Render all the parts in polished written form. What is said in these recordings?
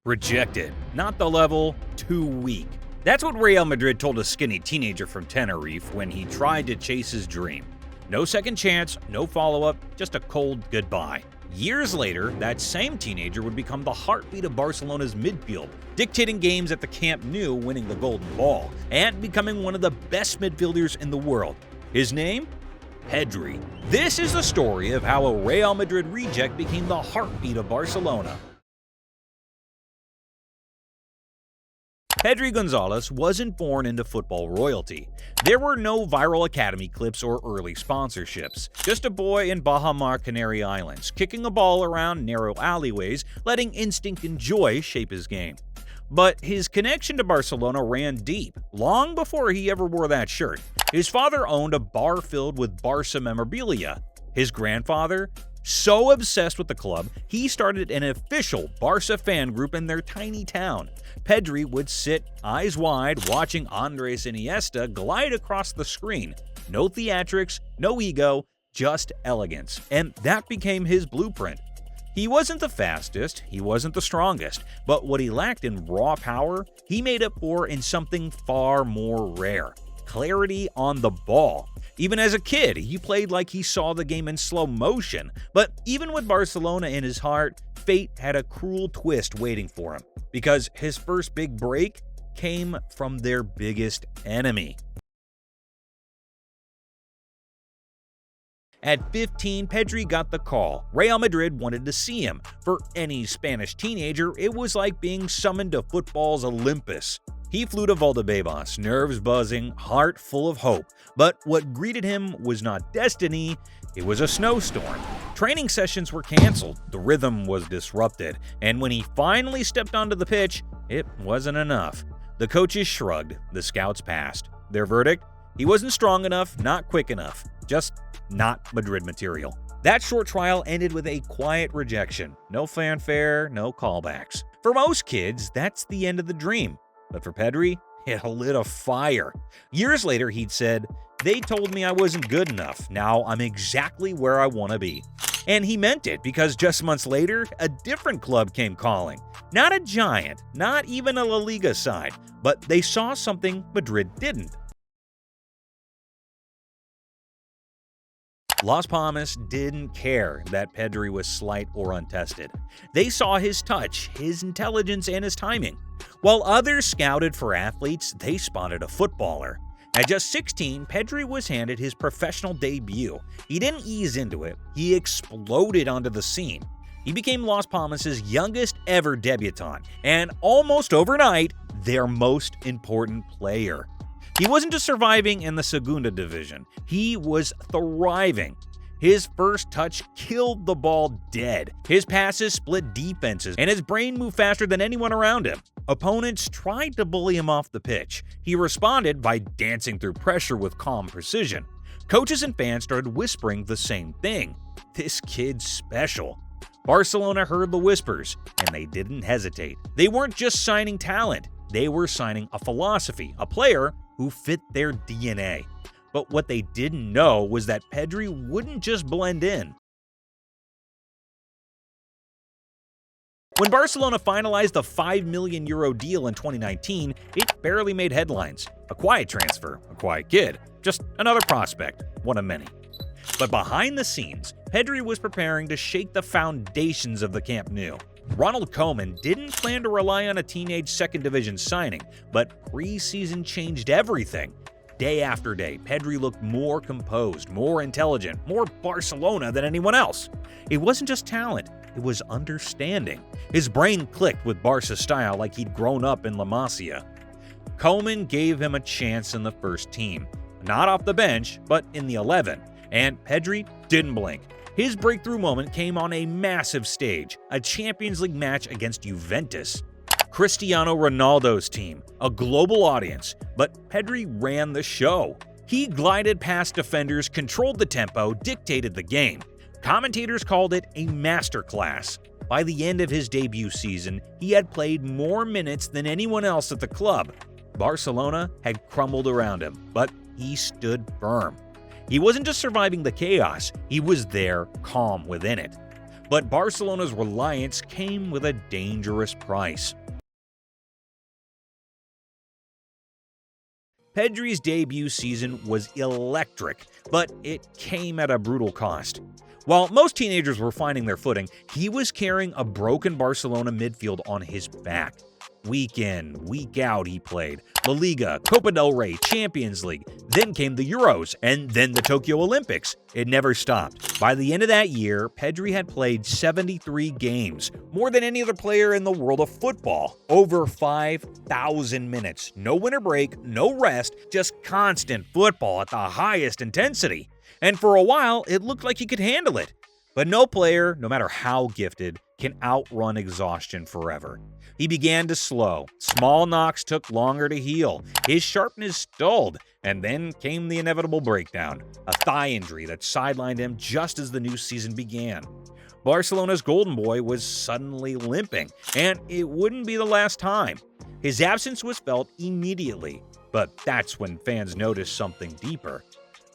Rejected. Not the level, too weak. That's what Real Madrid told a skinny teenager from Tenerife when he tried to chase his dream. No second chance, no follow-up, just a cold goodbye. Years later, that same teenager would become the heartbeat of Barcelona's midfield, dictating games at the Camp Nou, winning the Golden Ball, and becoming one of the best midfielders in the world. His name? Pedri. This is the story of how a Real Madrid reject became the heartbeat of Barcelona. Pedri Gonzalez wasn't born into football royalty. There were no viral academy clips or early sponsorships. Just a boy in Baja Mar, Canary Islands, kicking a ball around narrow alleyways, letting instinct and joy shape his game. But his connection to Barcelona ran deep, long before he ever wore that shirt. His father owned a bar filled with Barca memorabilia. His grandfather, so obsessed with the club, he started an official Barca fan group in their tiny town. Pedri would sit eyes wide watching Andres Iniesta glide across the screen. No theatrics, no ego, just elegance. And that became his blueprint. He wasn't the fastest, he wasn't the strongest, but what he lacked in raw power, he made up for in something far more rare: clarity on the ball. Even as a kid, he played like he saw the game in slow motion. But even with Barcelona in his heart, fate had a cruel twist waiting for him, because his first big break came from their biggest enemy. At 15, Pedri got the call. Real Madrid wanted to see him. For any Spanish teenager, it was like being summoned to football's Olympus. He flew to Valdebebas, nerves buzzing, heart full of hope. But what greeted him was not destiny, it was a snowstorm. Training sessions were canceled, the rhythm was disrupted, and when he finally stepped onto the pitch, it wasn't enough. The coaches shrugged, the scouts passed. Their verdict? He wasn't strong enough, not quick enough, just not Madrid material. That short trial ended with a quiet rejection. No fanfare, no callbacks. For most kids, that's the end of the dream. But for Pedri, it lit a fire. Years later, he'd said, "They told me I wasn't good enough. Now I'm exactly where I want to be." And he meant it, because just months later, a different club came calling. Not a giant, not even a La Liga side, but they saw something Madrid didn't. Las Palmas didn't care that Pedri was slight or untested. They saw his touch, his intelligence, and his timing. While others scouted for athletes, they spotted a footballer. At just 16, Pedri was handed his professional debut. He didn't ease into it, he exploded onto the scene. He became Las Palmas' youngest ever debutant, and almost overnight, their most important player. He wasn't just surviving in the Segunda Division, he was thriving. His first touch killed the ball dead. His passes split defenses, and his brain moved faster than anyone around him. Opponents tried to bully him off the pitch. He responded by dancing through pressure with calm precision. Coaches and fans started whispering the same thing: "This kid's special." Barcelona heard the whispers, and they didn't hesitate. They weren't just signing talent, they were signing a philosophy, a player who fit their DNA. But what they didn't know was that Pedri wouldn't just blend in. When Barcelona finalized the €5 million deal in 2019, it barely made headlines. A quiet transfer, a quiet kid, just another prospect, one of many. But behind the scenes, Pedri was preparing to shake the foundations of the Camp Nou. Ronald Koeman didn't plan to rely on a teenage second division signing, but preseason changed everything. Day after day, Pedri looked more composed, more intelligent, more Barcelona than anyone else. It wasn't just talent, it was understanding. His brain clicked with Barca style like he'd grown up in La Masia. Koeman gave him a chance in the first team. Not off the bench, but in the 11. And Pedri didn't blink. His breakthrough moment came on a massive stage, a Champions League match against Juventus. Cristiano Ronaldo's team, a global audience, but Pedri ran the show. He glided past defenders, controlled the tempo, dictated the game. Commentators called it a masterclass. By the end of his debut season, he had played more minutes than anyone else at the club. Barcelona had crumbled around him, but he stood firm. He wasn't just surviving the chaos, he was there, calm within it. but Barcelona's reliance came with a dangerous price. Pedri's debut season was electric, but it came at a brutal cost. While most teenagers were finding their footing, he was carrying a broken Barcelona midfield on his back. Week in, week out he played. La Liga, Copa del Rey, Champions League, then came the Euros, and then the Tokyo Olympics. It never stopped. By the end of that year, Pedri had played 73 games, more than any other player in the world of football. Over 5,000 minutes. No winter break, no rest, just constant football at the highest intensity. And for a while, it looked like he could handle it. But no player, no matter how gifted, can outrun exhaustion forever. He began to slow. Small knocks took longer to heal. His sharpness dulled, and then came the inevitable breakdown, a thigh injury that sidelined him just as the new season began. Barcelona's golden boy was suddenly limping, and it wouldn't be the last time. His absence was felt immediately, but that's when fans noticed something deeper.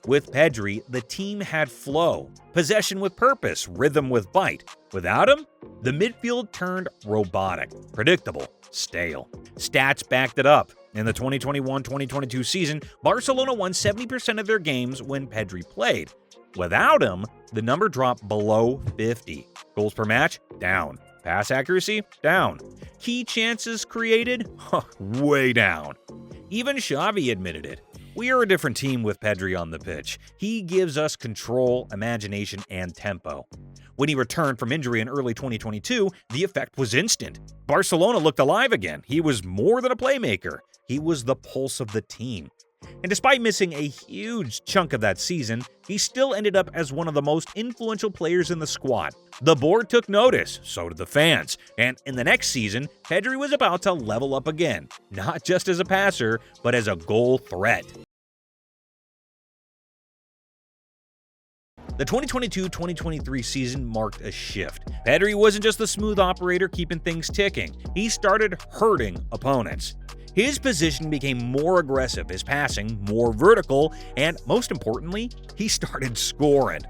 With Pedri, the team had flow, possession with purpose, rhythm with bite. Without him, the midfield turned robotic, predictable, stale. Stats backed it up. In the 2021-2022 season, Barcelona won 70% of their games when Pedri played. Without him, the number dropped below 50. Goals per match? Down. Pass accuracy? Down. Key chances created? Way down. Even Xavi admitted it. We are a different team with Pedri on the pitch. He gives us control, imagination, and tempo. When he returned from injury in early 2022, the effect was instant. Barcelona looked alive again. He was more than a playmaker. He was the pulse of the team. And despite missing a huge chunk of that season, he still ended up as one of the most influential players in the squad. The board took notice, so did the fans, and in the next season, Pedri was about to level up again, not just as a passer, but as a goal threat. The 2022-2023 season marked a shift. Pedri wasn't just the smooth operator keeping things ticking. He started hurting opponents. His position became more aggressive, his passing more vertical, and most importantly, he started scoring.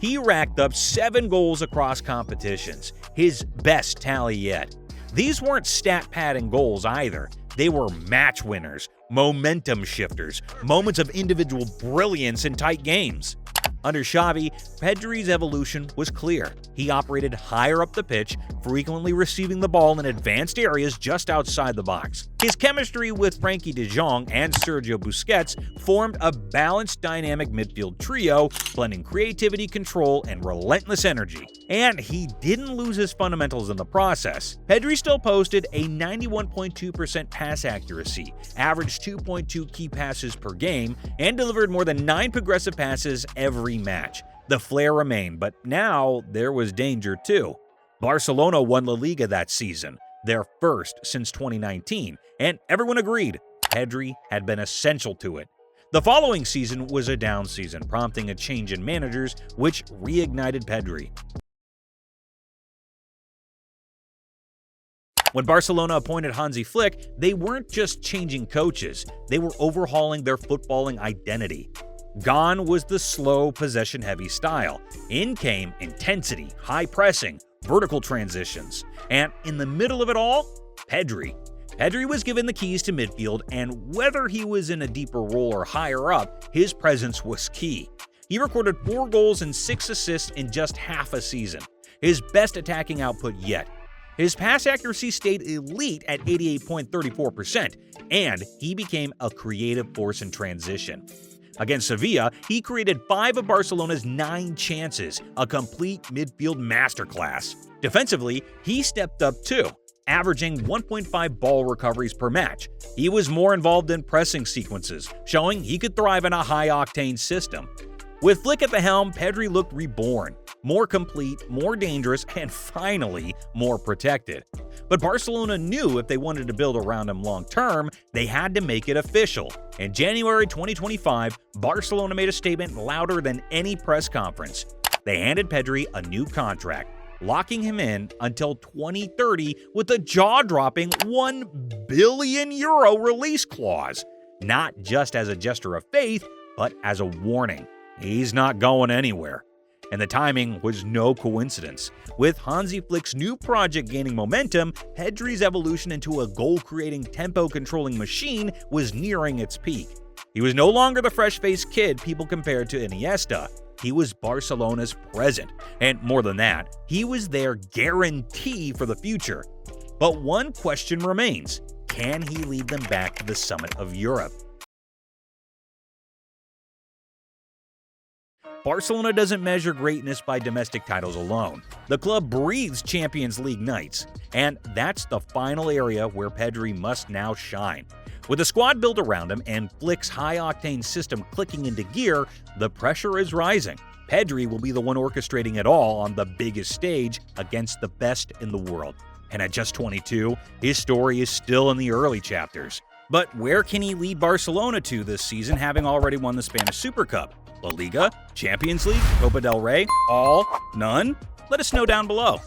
He racked up 7 goals across competitions, his best tally yet. These weren't stat-padding goals either. They were match winners, momentum shifters, moments of individual brilliance in tight games. Under Xavi, Pedri's evolution was clear. He operated higher up the pitch, frequently receiving the ball in advanced areas just outside the box. His chemistry with Frenkie de Jong and Sergio Busquets formed a balanced, dynamic midfield trio, blending creativity, control, and relentless energy. And he didn't lose his fundamentals in the process. Pedri still posted a 91.2% pass accuracy, averaged 2.2 key passes per game, and delivered more than 9 progressive passes every match. The flair remained, but now there was danger too. Barcelona won La Liga that season, their first since 2019, and everyone agreed Pedri had been essential to it. The following season was a down season, prompting a change in managers, which reignited Pedri. When Barcelona appointed Hansi Flick, they weren't just changing coaches, they were overhauling their footballing identity. Gone was the slow, possession-heavy style. In came intensity, high pressing, vertical transitions. And in the middle of it all, Pedri. Pedri was given the keys to midfield, and whether he was in a deeper role or higher up, his presence was key. He recorded 4 goals and 6 assists in just half a season, his best attacking output yet. His pass accuracy stayed elite at 88.34%, and he became a creative force in transition. Against Sevilla, he created 5 of Barcelona's 9 chances, a complete midfield masterclass. Defensively, he stepped up too, averaging 1.5 ball recoveries per match. He was more involved in pressing sequences, showing he could thrive in a high-octane system. With Flick at the helm, Pedri looked reborn, more complete, more dangerous, and finally, more protected. But Barcelona knew if they wanted to build around him long-term, they had to make it official. In January 2025, Barcelona made a statement louder than any press conference. They handed Pedri a new contract, locking him in until 2030 with a jaw-dropping €1 billion release clause, not just as a gesture of faith, but as a warning. He's not going anywhere. And the timing was no coincidence. With Hansi Flick's new project gaining momentum, Pedri's evolution into a goal-creating, tempo-controlling machine was nearing its peak. He was no longer the fresh-faced kid people compared to Iniesta. He was Barcelona's present, and more than that, he was their guarantee for the future. But one question remains: can he lead them back to the summit of Europe? Barcelona doesn't measure greatness by domestic titles alone. The club breathes Champions League nights, and that's the final area where Pedri must now shine. With a squad built around him and Flick's high-octane system clicking into gear, the pressure is rising. Pedri will be the one orchestrating it all on the biggest stage against the best in the world. And at just 22, his story is still in the early chapters. But where can he lead Barcelona to this season, having already won the Spanish Super Cup? La Liga? Champions League? Copa del Rey? All? None? Let us know down below.